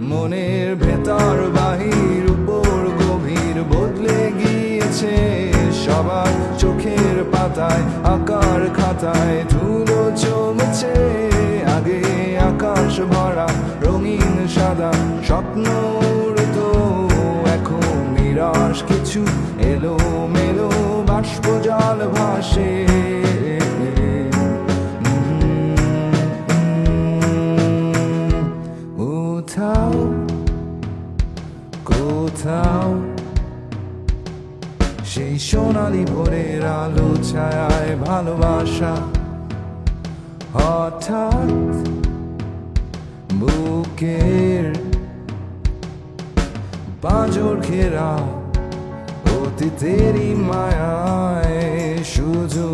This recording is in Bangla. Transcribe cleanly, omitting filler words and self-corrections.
মনের ভেতর বাহির উপর গভীর বদলে গিয়েছে সবার চোখের পাতায় আকার খাতায় ধুলো জমেছে আগে আকাশ ভরা রঙিন সাদা স্বপ্ন উড়তো এখন নিরাশ কিছু এলো মেলো বাষ্প জল ভাসে কোথাও কোথাও সেই সোনালি ভোরের আলো ছায়ায় ভালোবাসা হঠাৎ বুকের পাঁজর ঘেরা অতীতেরই মায়ায় শুধু